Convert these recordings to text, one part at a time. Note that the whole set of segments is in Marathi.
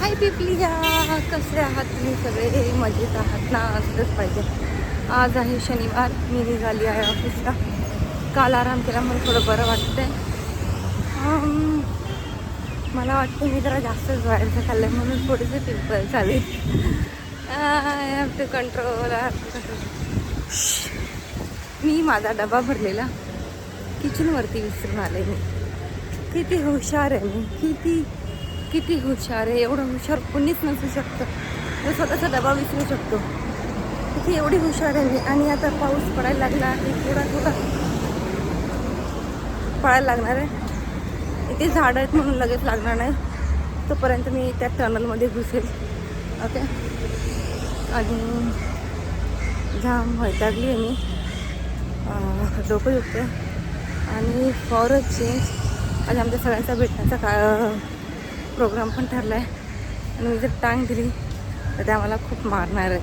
हाय पिपलिया, कसे आहात तुम्ही सगळे? मजेत आहात ना? असलंच पाहिजे. आज आहे शनिवार, मी निघाली आहे ऑफिसला. काल आराम केला म्हणून थोडं बरं वाटतंय. मला वाटतं मी जरा जास्तच बाहेरचं खाल्लं म्हणून थोडेसे पिंपल चालेल. I have to control. मी माझा डबा भरलेला किचनवरती विसरून आले. मी किती हुशार आहे, मी किती हुशार आहे. एवढं हुशार कोणीच नसू शकतं तो स्वतःचा डबा विसरू शकतो. किती एवढी हुशार आहे मी. आणि आता पाऊस पडायला लागला आहे, थोडा पडायला लागणार आहे. इथे झाडं आहेत म्हणून लगेच लागणार नाही. तोपर्यंत मी त्या टनलमध्ये घुसेल. ओके. आणि जाम वैतागली आहे मी, डोकं दुखते. आणि फॉर अ चेंज आज आमच्या सगळ्यांचा भेटण्याचा प्रोग्राम पण ठरला आहे. आणि मी जर टांग दिली तर त्या मला खूप मारणार आहेत,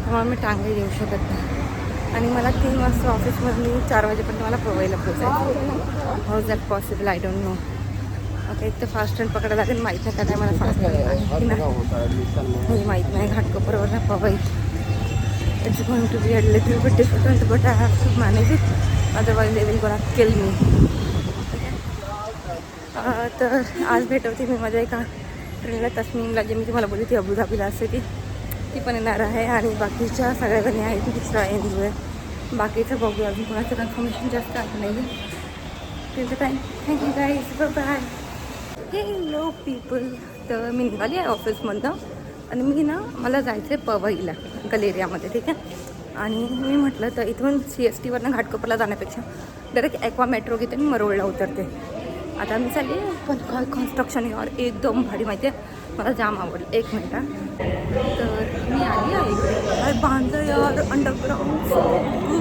त्यामुळे मी टांगही देऊ शकत नाही. आणि मला 3 वाजता ऑफिसमधून 4 वाजेपर्यंत मला पवईला पोचायचं. How is that possible? I don't know. Okay. एक तर फास्ट ट्रेन पकडायला लागेल. माहीत नाही काय मला फास्ट ट्रेन आहे की नाही हे माहीत नाही. घाटकोपरवर ना Powai. It's going to be a little bit difficult but I have to manage it, otherwise they will gonna kill me. तर आज भेटवते मी माझ्या एका ट्रेनला, तस्मीमला, जे मी तुम्हाला बोलली ती अबुधाबीला असते ती पण येणार आहे. आणि बाकीच्या सगळ्या जणी आहेत, ती दुसरा येणार आहे. बाकीचं बघू, अजून कोणाचं कन्फर्मेशन जास्त आलं नाही आहे. तिथं time. Thank you guys, bye. Hello people. तर मी निघाली आहे ऑफिसमधनं आणि मला जायचं आहे पवईला, गलेरियामध्ये. ठीक आहे. आणि मी म्हटलं तर इथून CSTवरनं घाटकोपरला जाण्यापेक्षा डायरेक्ट ॲक्वा मेट्रो घेते आणि मरोळला उतरते. आता मी चालली. पण काय कन्स्ट्रक्शन यार, एकदम भारी. माहिती आहे, मला जाम आवडलं. 1 मिनिट. तर मी आली आहे इकडे. काय बांधलं यार अंडरग्राऊंड, सो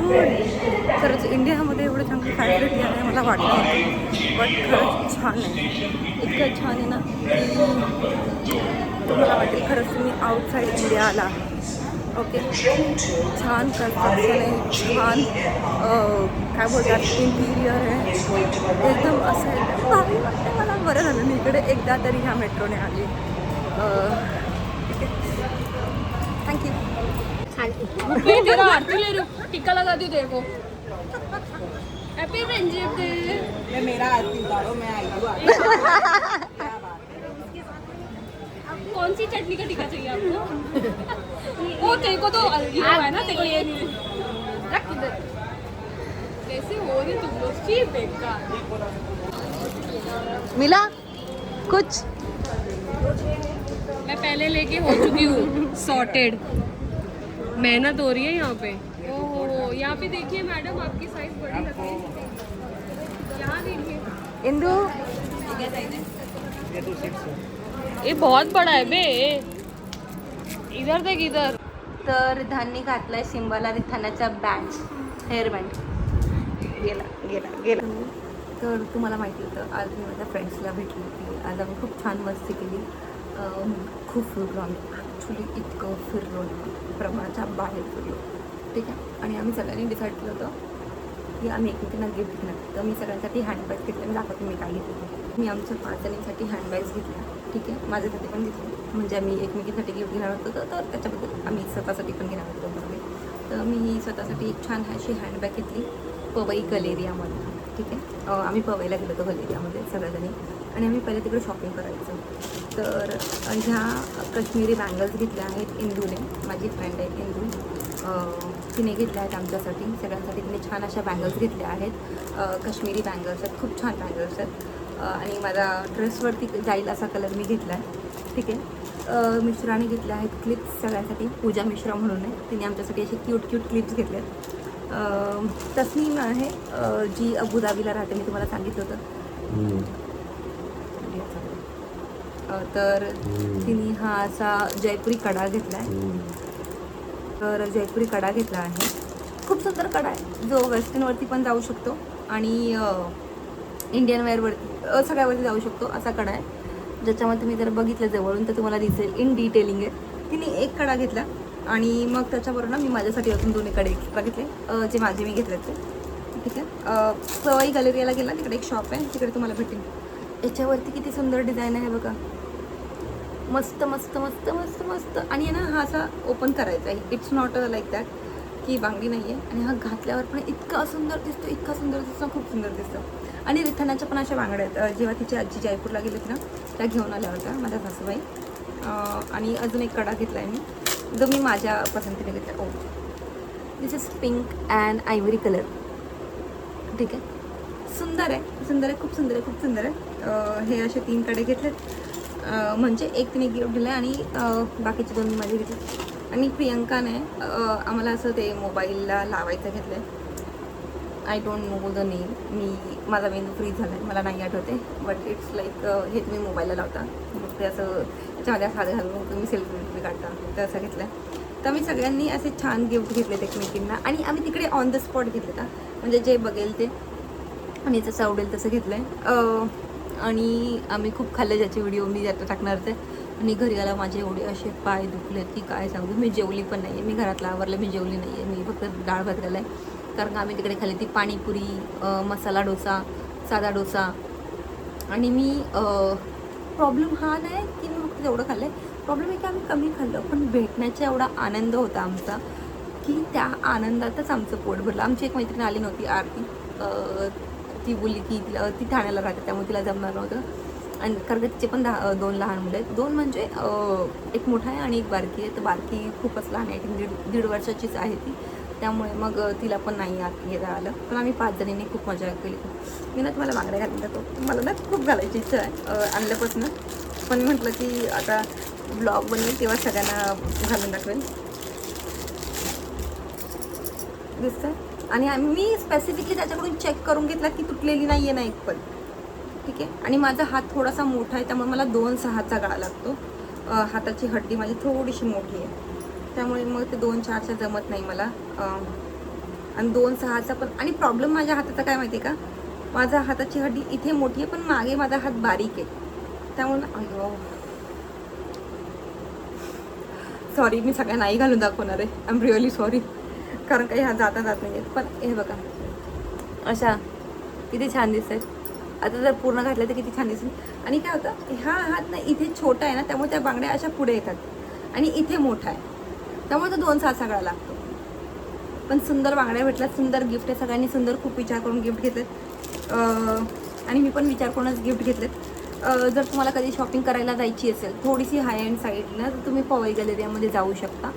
गुड. खरंच इंडियामध्ये एवढं चांगली फॅसिलिटी आहे मला वाटलं नव्हतं, बट खरंच छान आहे. इतकं छान आहे ना की तुम्हाला वाटेल खरंच तुम्ही आउटसाईड इंडिया आला. ओके. छान कन्स्ट्रक्शन आहे, छान काय बोलतात इंटिरियर आहे, एकदम असं एकदम भारी वाटतं मला. बरं झालं मी इकडे एकदा तरी ह्या मेट्रोने आली. ठीक आहे. थँक्यू. तेरा आरती ले रही हूँ, टिक्का लगा दी तेरे को. Happy friendship day. मेरा आरती उतारो, मैं आई हूँ. कौन सी चटनी का टिक्का चाहिए आपको? वो तेरे को तो ये है ना, तेरे को ये नहीं रख इधर. कैसे हो रही तुम लोग? ची बेकार. मिला कुछ? मैं पहले लेके हो चुकी हूँ सॉर्टेड. मेहनत हो रही है यहाँ पे. ओहो, यहाँ पे देखिए मैडम, आपकी साइज बड़ी लग रही है. यहाँ देखिए इंदू, ये बहुत बड़ा है बे. इधर देख इधर. तर धान्य घातलाय सिंबाला रिथानाचा बँड, हेअरबँड. गेला. तर तुम्हाला माहिती होतं, आज मी माझ्या फ्रेंड्सला भेटली होती. आज आम्ही खूप छान मस्ती केली, खूप फिरलो आम्ही. ॲक्च्युली इतकं फिरलो प्रमाणाच्या बाहेर फिरलो. ठीक आहे. आणि आम्ही सगळ्यांनी डिसाईड केलं होतं की आम्ही एकमेकांना गिफ्ट घेणार. तर मी सगळ्यांसाठी हँडबॅग्स घेतल्या. मी दाखवते मी काय घेतलं. मी आमच्या 5 जणींसाठी हँडबॅग्स घेतल्या. ठीक आहे. माझ्यासाठी पण घेतली, म्हणजे आम्ही एकमेकींसाठी गिफ्ट घेणार होतो. तर त्याच्याबद्दल आम्ही स्वतःसाठी पण घेणार होतो सगळे. तर मी स्वतःसाठी एक छान अशी हँडबॅग घेतली पवई गलेरियामध्ये. ठीक आहे. आम्ही पवईला गेलो होतो गलेरियामध्ये सगळ्याजणी, आणि आम्ही पहिले तिकडे शॉपिंग करायचं. तर ह्या काश्मीरी बँगल्स घेतल्या आहेत इंदूने, माझी फ्रेंड आहे इंदू. तिने घेतल्या आहेत आमच्यासाठी सगळ्यांसाठी. तिने छान अशा बँगल्स घेतल्या आहेत. काश्मीरी बँगल्स आहेत, खूप छान बँगल्स आहेत. आणि माझा ड्रेसवरती जाईल असा कलर मी घेतला आहे. ठीक आहे. मिश्राने घेतल्या आहेत क्लिप्स सगळ्यांसाठी. पूजा मिश्रा म्हणून आहे, तिने आमच्यासाठी असे क्यूट क्लिप्स घेतले आहेत. तस्नीम आहे, जी अबुधाबीला राहते, मी तुम्हाला सांगितलं होतं. तर तिने हा असा जयपुरी कडा घेतला आहे. तर जयपुरी कडा घेतला आहे, खूप सुंदर कडा आहे, जो वेस्टर्नवरती पण जाऊ शकतो आणि इंडियन वेअरवरती सगळ्यावरती जाऊ शकतो असा कडा आहे. ज्याच्यामध्ये तुम्ही जर बघितलं जवळून तर तुम्हाला दिसेल इन डिटेलिंग आहे. तिने एक कडा घेतला आणि मग त्याच्याबरोबर मी माझ्यासाठी अजून 2 कडे एक्स्ट्रा घेतले, जे माझे मी घेतले ते. ठीक आहे. पवई गॅलरीला गेला, तिकडे एक शॉप आहे, तिकडे तुम्हाला भेटेल. याच्यावरती किती सुंदर डिझाईन आहे बघा. मस्त मस्त मस्त मस्त मस्त. आणि आहे ना हा असा ओपन करायचा आहे, इट्स नॉट लाईक दॅट की बांगडी नाही आहे. आणि हा घातल्यावर पण इतका सुंदर दिसतो, इतका सुंदर दिसतो, खूप सुंदर दिसतो. आणि रिथानाच्या पण अशा बांगड्या आहेत. जेव्हा तिची आजी जयपूरला गेली होती ना, त्या घेऊन आल्या होत्या माझ्या सासूबाई. आणि अजून एक कडा घेतला आहे मी, जो मी माझ्या पसंतीने घेतला. Oh this is pink and ivory colour. ठीक आहे, सुंदर आहे, सुंदर आहे, खूप सुंदर आहे, खूप सुंदर आहे. हे असे 3 कडे घेतलेत. म्हणजे एक तिने गिफ्ट दिलं आणि बाकीचे 2 माझे घेतले. आणि प्रियंकाने आम्हाला असं ते मोबाईलला लावायचं घेतलं आहे. I don't know the name. माझा मेनू फ्रीज झाला आहे, मला नाही आठवते. बट इट्स लाईक हे तुम्ही मोबाईलला लावता, मग ते असं त्याच्यामध्ये हात घालून तुम्ही सेल्फी काढता, तर असं घेतलं आहे. तर आम्ही सगळ्यांनी असे छान गिफ्ट घेतलेत एकमेकींना. आणि आम्ही तिकडे ऑन द स्पॉट घेतले का, म्हणजे जे बघेल ते आणि जसं आवडेल तसं घेतलं आहे. आणि आम्ही खूप खाल्लं, ज्याचे व्हिडिओ मी आता टाकणार होते. आणि घरी आला माझे एवढे असे पाय दुखलेत की काय सांगू. मी जेवली पण नाही आहे, मी घरातला आवरलं, मी जेवली नाही आहे, मी फक्त डाळ भात घाला आहे. कारण का आम्ही तिकडे खाल्ली ती पाणीपुरी, मसाला डोसा, साधा डोसा. आणि मी प्रॉब्लेम हा नाही की मी फक्त तेवढं खाल्लं आहे, प्रॉब्लेम आहे की आम्ही कमी खाल्लं, पण भेटण्याचा एवढा आनंद होता आमचा की त्या आनंदातच आमचं पोट भरलं. आमची एक मैत्रीण आली नव्हती, आरती. ती बोलली की ती ठाण्याला राहते, त्यामुळे तिला जमणार नव्हतं. आणि कारण तिचे पण 2 लहान मुलं आहेत. 2 म्हणजे एक मोठा आहे आणि एक बारकी आहे. तर बारकी खूपच लहान आहे, 1.5 वर्षाचीच आहे ती. त्यामुळे मग तिला पण नाही येता आलं. पण आम्ही 5 जणींनी खूप मजा केली. मी ना तुम्हाला बांगड्या घालून जातो, मला ना खूप घालायची इच्छा आहे आणल्यापासून. पण म्हटलं की आता ब्लॉग बनवेल तेव्हा सगळ्यांना घालून दाखवेल. दिसतं. आणि मी स्पेसिफिकली त्याच्याकडून चेक करून घेतला की तुटलेली नाही आहे ना एक पण. ठीक आहे. आणि माझा हात थोडासा मोठा आहे, त्यामुळे मला 2-6चा गळा लागतो. हाताची हड्डी माझी थोडीशी मोठी आहे, त्यामुळे मग ते 2-4च्या जमत नाही मला. आणि 2-6चा पण. आणि प्रॉब्लेम माझ्या हाताचा काय माहिती आहे का, माझ्या हाताची हड्डी इथे मोठी आहे पण मागे माझा हात बारीक आहे. त्यामुळे अय्यो सॉरी, मी सगळ्या नाही घालून दाखवणार आहे. आय एम रिअली सॉरी, कारण काही हा जाता जात नाही आहेत. पण हे बघा अशा किती छान दिसत आहेत. आता जर पूर्ण घातलं तर किती छान दिसेल. आणि काय होतं, हा हात ना इथे छोटा आहे ना, त्यामुळे त्या बांगड्या अशा पुढे येतात आणि इथे मोठा आहे, त्यामुळे तो 2-6 सगळा लागतो. पण सुंदर बांगड्या भेटल्यात, सुंदर गिफ्ट आहे. सगळ्यांनी सुंदर खूप विचार करून गिफ्ट घेतलेत. आणि मी पण विचार करूनच गिफ्ट घेतलेत. जर तुम्हाला कधी शॉपिंग करायला जायची असेल थोडीशी हाय एंड साईडला, तर तुम्ही पवई गॅलरीमध्ये जाऊ शकता.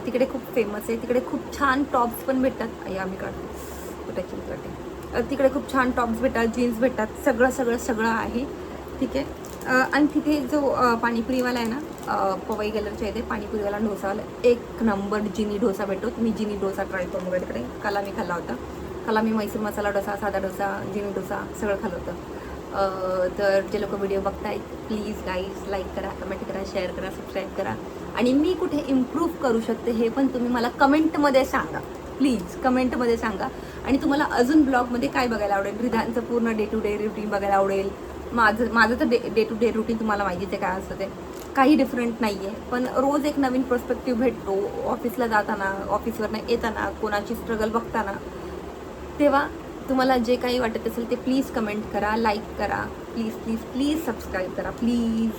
तिकडे खूप फेमस आहे. तिकडे खूप छान टॉप्स पण भेटतात. आम्ही काढतो कुठे काढते. तिकडे खूप छान टॉप्स भेटतात, जीन्स भेटतात, सगळं आहे. ठीक आहे. आणि तिथे जो पाणीपुरीवाला आहे ना, पवई गॅलरीच्या इथे पाणीपुरीवाला डोसावाला एक नंबर जिनी डोसा भेटतो. तुम्ही जिनी डोसा ट्राय करून बघा. तिकडे काल मी खाल्ला होता. काल मी मैसूर मसाला डोसा, साधा डोसा, जिनी डोसा सगळं खाल्लं होतं. तर जे लोक व्हिडिओ बघतायत प्लीज गाईज लाईक करा, कमेंट करा, शेअर करा, सबस्क्राईब करा. आणि मी कुठे इम्प्रूव्ह करू शकते हे पण तुम्ही मला कमेंटमध्ये सांगा. प्लीज कमेंटमध्ये सांगा. आणि तुम्हाला अजून ब्लॉगमध्ये काय बघायला आवडेल. रिधानचं पूर्ण डे टू डे रुटीन बघायला आवडेल. माझं तर डे टू डे रुटीन तुम्हाला माहितीच आहे काय असतं ते. काही डिफरंट नाही आहे, पण रोज एक नवीन पर्स्पेक्टिव्ह भेटतो. ऑफिसला जाताना, ऑफिसवरनं येताना, कोणाची स्ट्रगल बघताना. तेव्हा तुम्हाला जे काही वाटत असेल ते प्लीज कमेंट करा, लाईक करा, प्लीज प्लीज प्लीज सबस्क्राईब करा प्लीज.